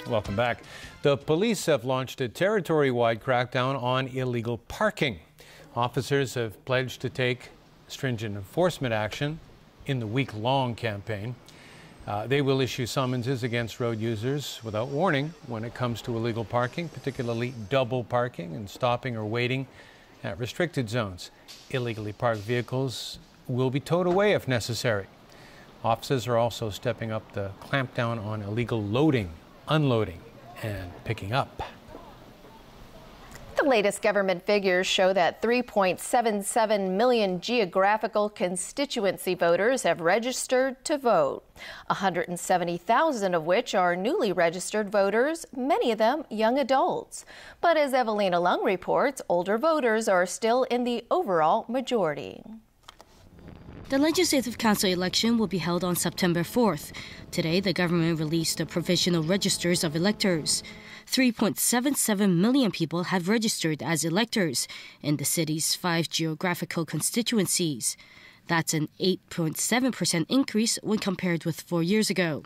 Welcome back. The police have launched a territory-wide crackdown on illegal parking. Officers have pledged to take stringent enforcement action in the week-long campaign. They will issue summonses against road users without warning when it comes to illegal parking, particularly double parking and stopping or waiting at restricted zones. Illegally parked vehicles will be towed away if necessary. Officers are also stepping up the clampdown on illegal loading, unloading, and picking up. The latest government figures show that 3.77 million geographical constituency voters have registered to vote, 170,000 of which are newly registered voters, many of them young adults. But as Evelina Lung reports, older voters are still in the overall majority. The Legislative Council election will be held on September 4th. Today, the government released the provisional registers of electors. 3.77 million people have registered as electors in the city's 5 geographical constituencies. That's an 8.7% increase when compared with 4 years ago.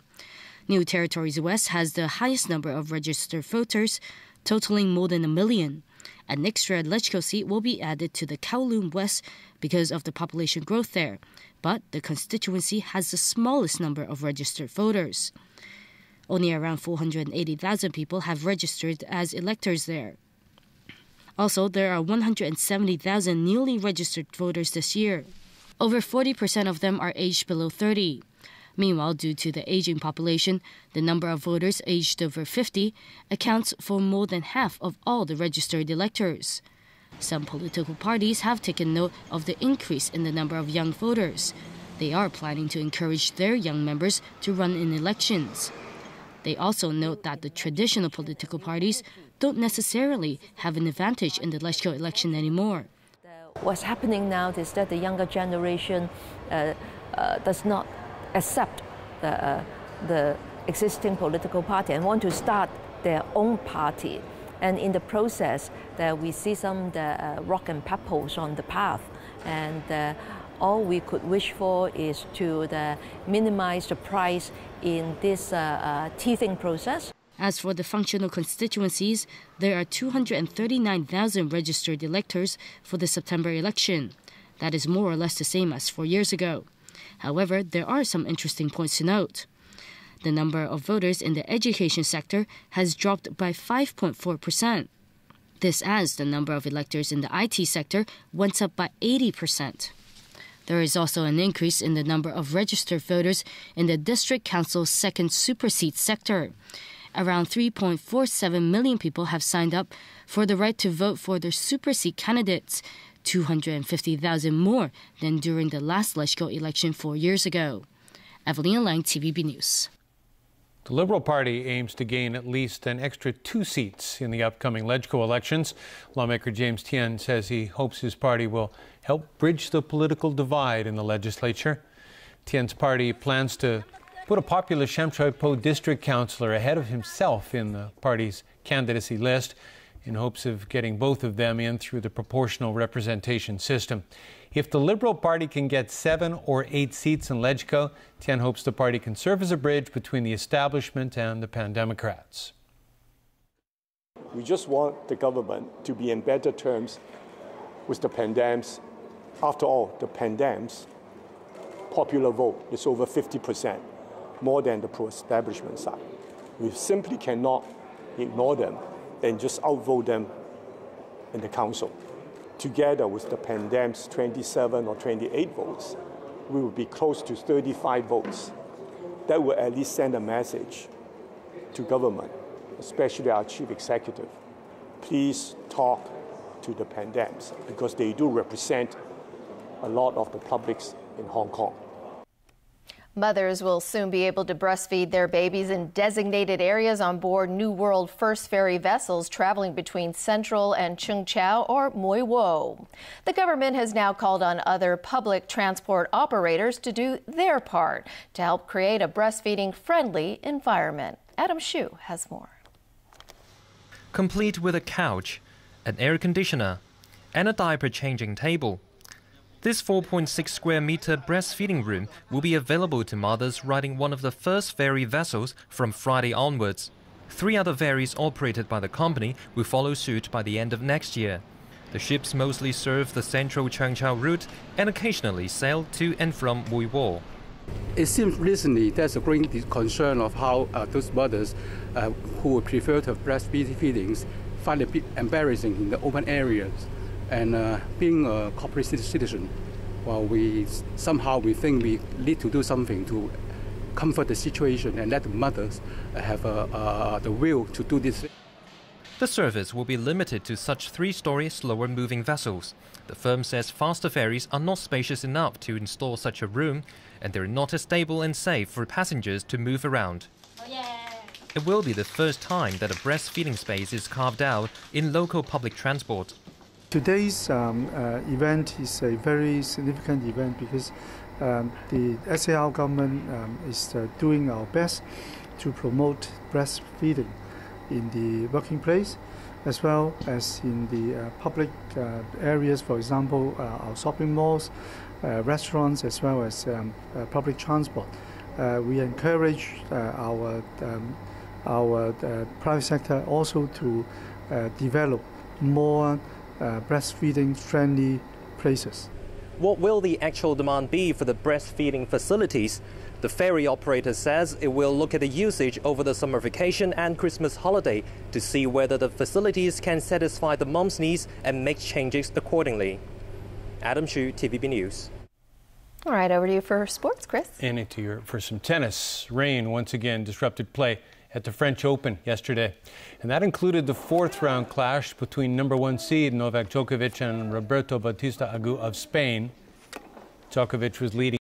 New Territories West has the highest number of registered voters, totaling more than 1 million. An extra LegCo seat will be added to the Kowloon West because of the population growth there, but the constituency has the smallest number of registered voters. Only around 480,000 people have registered as electors there. Also, there are 170,000 newly registered voters this year. Over 40% of them are aged below 30. Meanwhile, due to the aging population, the number of voters aged over 50 accounts for more than half of all the registered electors. Some political parties have taken note of the increase in the number of young voters. They are planning to encourage their young members to run in elections. They also note that the traditional political parties don't necessarily have an advantage in the LegCo election anymore. What's happening now is that the younger generation does not accept the existing political party and want to start their own party. And in the process, we see some rock and pebbles on the path. And all we could wish for is to minimize the price in this teething process. As for the functional constituencies, there are 239,000 registered electors for the September election. That is more or less the same as 4 years ago. However, there are some interesting points to note. The number of voters in the education sector has dropped by 5.4%. This as the number of electors in the IT sector went up by 80%. There is also an increase in the number of registered voters in the District Council's second superseat sector. Around 3.47 million people have signed up for the right to vote for their superseat candidates, 250,000 more than during the last LegCo election 4 years ago. Evelina Lang, TVB News. The Liberal Party aims to gain at least an extra 2 seats in the upcoming LegCo elections. Lawmaker James Tien says he hopes his party will help bridge the political divide in the legislature. Tien's party plans to put a popular Sham Shui Po district councillor ahead of himself in the party's candidacy list in hopes of getting both of them in through the proportional representation system. If the Liberal Party can get 7 or 8 seats in LegCo, Tien hopes the party can serve as a bridge between the establishment and the Pan-Democrats. We just want the government to be in better terms with the Pan-Dems. After all, the Pan-Dems popular vote is over 50%, more than the pro-establishment side. We simply cannot ignore them and just outvote them in the council. Together with the Pan-Dems 27 or 28 votes, we will be close to 35 votes. That will at least send a message to government, especially our chief executive. Please talk to the Pan-Dems because they do represent a lot of the publics in Hong Kong. Mothers will soon be able to breastfeed their babies in designated areas on board New World First Ferry vessels traveling between Central and Chung Chau or Mui Wo. The government has now called on other public transport operators to do their part to help create a breastfeeding-friendly environment. Adam Shu has more. Complete with a couch, an air conditioner, and a diaper-changing table. This 4.6 square meter breastfeeding room will be available to mothers riding one of the first ferry vessels from Friday onwards. 3 other ferries operated by the company will follow suit by the end of next year. The ships mostly serve the central Changchao route and occasionally sail to and from Wuiwo. It seems recently there's a growing concern of how those mothers who would prefer to have breastfeedings find it a bit embarrassing in the open areas. And being a corporate citizen, well, we think we need to do something to comfort the situation and let the mothers have the will to do this. The service will be limited to such 3-story slower-moving vessels. The firm says faster ferries are not spacious enough to install such a room, and they're not as stable and safe for passengers to move around. It will be the first time that a breastfeeding space is carved out in local public transport. Today's event is a very significant event because the SAR government is doing our best to promote breastfeeding in the working place, as well as in the public areas, for example, our shopping malls, restaurants, as well as public transport. We encourage our private sector also to develop more breastfeeding-friendly places. What will the actual demand be for the breastfeeding facilities? The ferry operator says it will look at the usage over the summer vacation and Christmas holiday to see whether the facilities can satisfy the moms' needs and make changes accordingly. Adam Chu, TVB News. All right, over to you for sports, Chris. And into Europe for some tennis. Rain once again disrupted play at the French Open yesterday. And that included the 4th round clash between #1 seed Novak Djokovic and Roberto Bautista Agut of Spain. Djokovic was leading